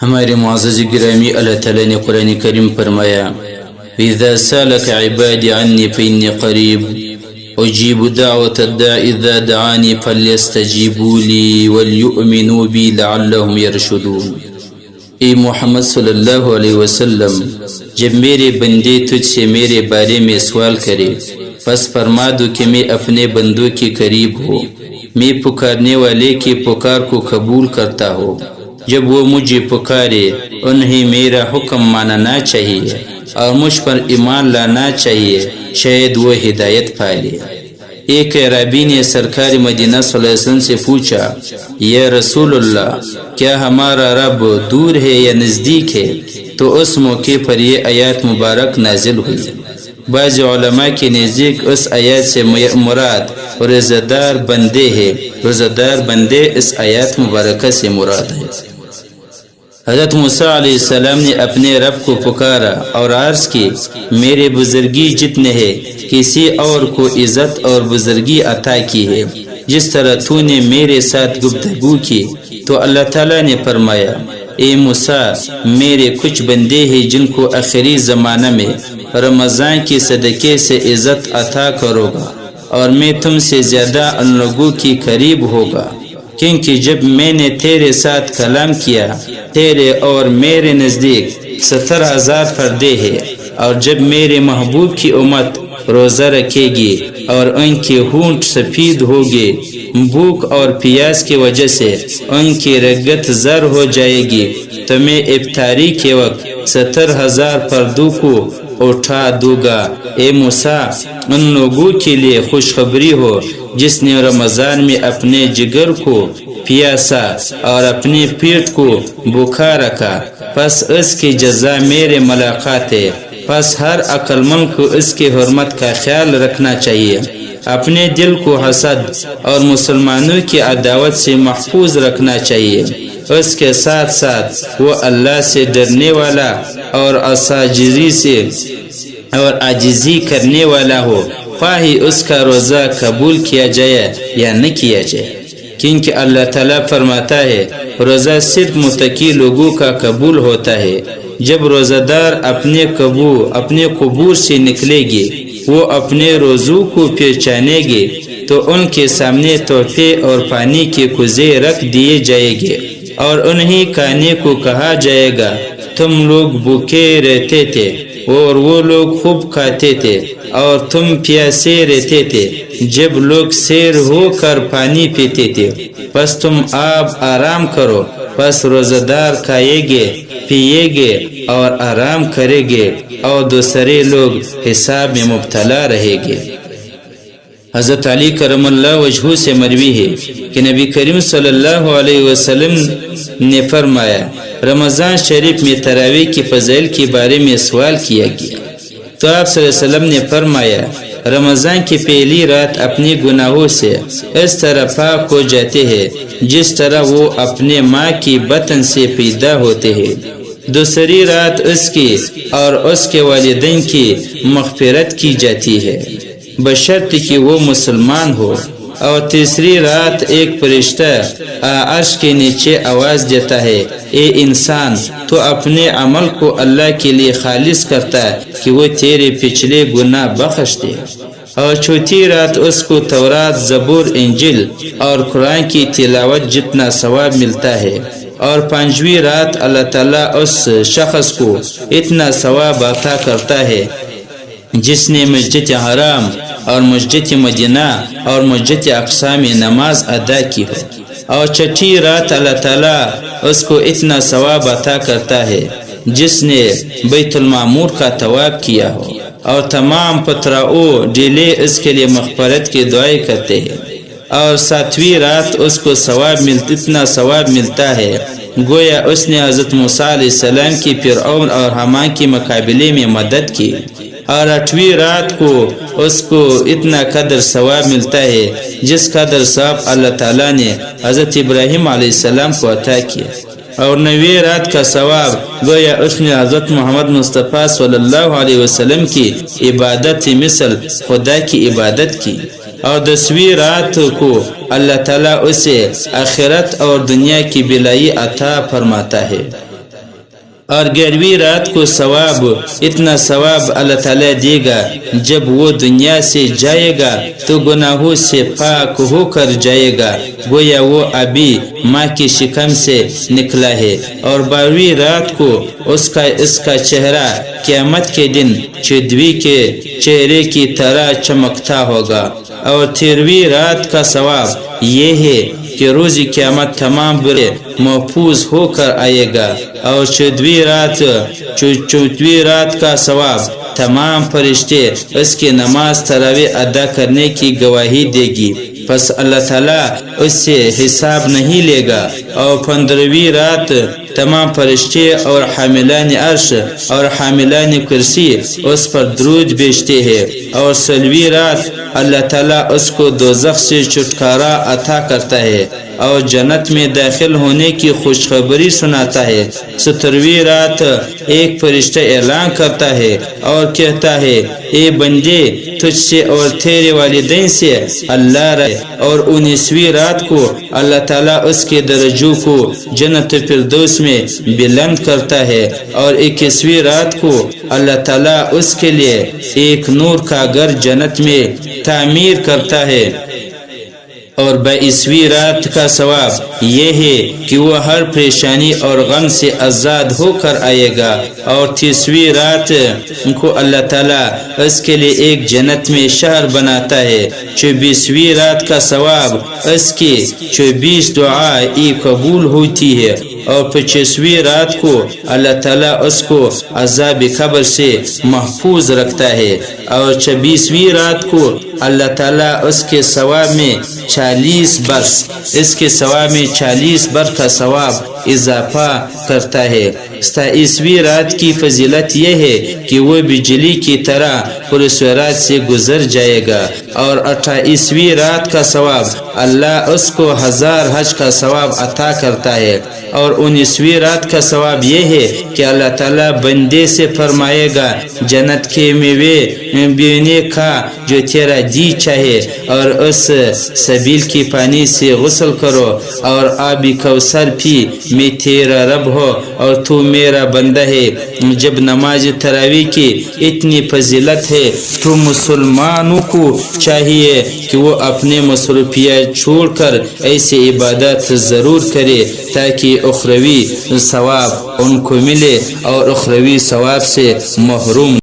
ہمارے معزز گرامی، اللہ تعالیٰ نے قرآن کریم فرمایا اذا سالك عبادي عني فإني قریب اجیب دعوت الداع اذا دعانی فلیستجیبوا لی وليؤمنوا بی لعلهم یرشدون۔ اے محمد صلی اللہ علیہ وسلم، جب میرے بندے تجھ سے میرے بارے میں سوال کرے پس فرما دو کہ میں اپنے بندوں کے قریب ہوں، میں پکارنے والے کی پکار کو قبول کرتا ہوں۔ جب وہ مجھے پکارے انہیں میرا حکم ماننا چاہیے اور مجھ پر ایمان لانا چاہیے، شاید وہ ہدایت پا لے۔ ایک عربی نے سرکار مدینہ صلی اللہ علیہ وسلم سے پوچھا، یا رسول اللہ، کیا ہمارا رب دور ہے یا نزدیک ہے؟ تو اس موقع پر یہ آیات مبارک نازل ہوئی۔ بعض علماء کے نزدیک اس آیات سے مراد روزہ دار بندے ہے، روزہ دار بندے اس آیات مبارکہ سے مراد ہے۔ حضرت موسیٰ علیہ السلام نے اپنے رب کو پکارا اور عرض کی، میرے بزرگی جتنے ہے کسی اور کو عزت اور بزرگی عطا کی ہے جس طرح تو نے میرے ساتھ گفتگو کی۔ تو اللہ تعالیٰ نے فرمایا، اے موسیٰ، میرے کچھ بندے ہیں جن کو آخری زمانہ میں رمضان کے صدقے سے عزت عطا کرو گا اور میں تم سے زیادہ ان لوگوں کے قریب ہوگا، کیونکہ جب میں نے تیرے ساتھ کلام کیا تیرے اور میرے نزدیک 70,000 پردے ہیں، اور جب میرے محبوب کی امت روزہ رکھے گی اور ان کے ہونٹ سفید ہوگے بھوک اور پیاس کی وجہ سے ان کی رگت زر ہو جائے گی، تو میں افطاری کے وقت 70,000 پردوں کو اٹھا دوں گا۔ اے موسیٰ، ان لوگوں کے لیے خوشخبری ہو جس نے رمضان میں اپنے جگر کو پیاسا اور اپنے پیٹ کو بھوکا رکھا، پس اس کی جزا میرے ملاقات ہے۔ پس ہر عقل مند کو اس کی حرمت کا خیال رکھنا چاہیے، اپنے دل کو حسد اور مسلمانوں کی عداوت سے محفوظ رکھنا چاہیے، اس کے ساتھ ساتھ وہ اللہ سے ڈرنے والا اور عاجزی کرنے والا ہو، خواہ اس کا روزہ قبول کیا جائے یا نہ کیا جائے، کیونکہ اللہ تعالیٰ فرماتا ہے روزہ صرف متقی لوگوں کا قبول ہوتا ہے۔ جب روزہ دار اپنے قبور سے نکلے گے، وہ اپنے روزوں کو پہچانے گے تو ان کے سامنے تحفے اور پانی کے کوزے رکھ دیے جائیں گے، اور انہیں کھانے کو کہا جائے گا، تم لوگ بھوکے رہتے تھے اور وہ لوگ خوب کھاتے تھے، اور تم پیاسے رہتے تھے جب لوگ سیر ہو کر پانی پیتے تھے، پس تم آرام کرو۔ پس روزہ دار کھائیں گے، پیئیں گے اور آرام کریں گے، اور دوسرے لوگ حساب میں مبتلا رہیں گے۔ حضرت علی کرم اللہ وجہہ سے مروی ہے کہ نبی کریم صلی اللہ علیہ وسلم نے فرمایا، رمضان شریف میں تراویح کی فضائل کے بارے میں سوال کیا گیا تو آپ صلی اللہ علیہ وسلم نے فرمایا، رمضان کی پہلی رات اپنے گناہوں سے اس طرح پاک ہو جاتے ہیں جس طرح وہ اپنے ماں کی بطن سے پیدا ہوتے ہیں، دوسری رات اس کی اور اس کے والدین کی مغفرت کی جاتی ہے بشرط کہ وہ مسلمان ہو، اور تیسری رات ایک فرشتہ عرش کے نیچے آواز دیتا ہے، اے انسان، تو اپنے عمل کو اللہ کے لیے خالص کرتا ہے کہ وہ تیرے پچھلے گناہ بخش دے، اور چوتھی رات اس کو تورات، زبور، انجیل اور قرآن کی تلاوت جتنا ثواب ملتا ہے، اور پانچویں رات اللہ تعالیٰ اس شخص کو اتنا ثواب عطا کرتا ہے جس نے مسجد حرام اور مسجد مدینہ اور مسجد اقصی میں نماز ادا کی ہو، اور چھٹی رات اللہ تعالیٰ اس کو اتنا ثواب عطا کرتا ہے جس نے بیت المعمور کا طواف کیا ہو، اور تمام پتراؤ ڈیلے اس کے لیے مغفرت کی دعائیں کرتے ہیں، اور ساتویں رات اس کو اتنا ثواب ملتا ہے گویا اس نے حضرت موسیٰ علیہ السلام کی فرعون اور حامان کے مقابلے میں مدد کی، اور آٹھویں رات کو اس کو اتنا قدر ثواب ملتا ہے جس قدر ثواب اللہ تعالیٰ نے حضرت ابراہیم علیہ السلام کو عطا کیا، اور 9ویں رات کا ثواب گویا اس نے حضرت محمد مصطفیٰ صلی اللہ علیہ وسلم کی عبادت مثل خدا کی عبادت کی، اور 10ویں رات کو اللہ تعالیٰ اسے آخرت اور دنیا کی بلائی عطا فرماتا ہے۔ اور 11ویں رات کو ثواب، اتنا ثواب اللہ تعالیٰ دے گا جب وہ دنیا سے جائے گا تو گناہوں سے پاک ہو کر جائے گا، گویا وہ ابھی ماں کی شکم سے نکلا ہے۔ اور 12ویں رات کو اس کا چہرہ قیامت کے دن چودویں کے چہرے کی طرح چمکتا ہوگا۔ اور 13ویں رات کا ثواب یہ ہے کہ روز قیامت تمام برے محفوظ ہو کر آئے گا۔ اور 14ویں رات کا ثواب تمام فرشتے اس کی نماز تراویح ادا کرنے کی گواہی دے گی، پس اللہ تعالیٰ اس سے حساب نہیں لے گا۔ اور 15ویں رات تمام فرشتے اور حاملان عرش اور حاملان کرسی اس پر درود بھیجتے ہیں۔ اور 16ویں رات اللہ تعالیٰ اس کو دوزخ سے چھٹکارا عطا کرتا ہے اور جنت میں داخل ہونے کی خوشخبری سناتا ہے۔ 17ویں رات ایک فرشتہ اعلان کرتا ہے اور کہتا ہے، اے بندے، تجھ سے اور تیرے والدین سے اللہ رہے۔ اور 19ویں رات کو اللہ تعالیٰ اس کے درجوں کو جنت فردوس میں بلند کرتا ہے۔ اور 21ویں رات کو اللہ تعالیٰ اس کے لیے ایک نور کا گھر جنت میں تعمیر کرتا ہے۔ اور 22ویں رات کا ثواب یہ ہے کہ وہ ہر پریشانی اور غم سے آزاد ہو کر آئے گا۔ اور 30ویں رات کو اللہ تعالیٰ اس کے لیے ایک جنت میں شہر بناتا ہے۔ 24ویں رات کا ثواب اس کی 24 دعائیں قبول ہوتی ہے۔ اور 25ویں رات کو اللہ تعالیٰ اس کو عذاب قبر سے محفوظ رکھتا ہے۔ اور 26ویں رات کو اللہ تعالیٰ اس کے ثواب میں 40 برس کا ثواب اضافہ کرتا ہے۔ 27ویں رات کی فضیلت یہ ہے کہ وہ بجلی کی طرح پرسرات سے گزر جائے گا۔ اور 28ویں رات کا ثواب اللہ اس کو 1000 حج کا ثواب عطا کرتا ہے۔ اور 19ویں رات کا ثواب یہ ہے کہ اللہ تعالیٰ بندے سے فرمائے گا، جنت کے میوے پینے کا جو تیرا جی چاہے، اور اس سبیل کی پانی سے غسل کرو، اور آبی کوثر پی، میں تیرا رب ہو اور تو میرا بندہ ہے۔ جب نماز تراویح کی اتنی فضیلت ہے تو مسلمانوں کو چاہیے کہ وہ اپنے مصروفیات چھوڑ کر ایسی عبادت ضرور کرے تاکہ اخروی ثواب ان کو ملے اور اخروی ثواب سے محروم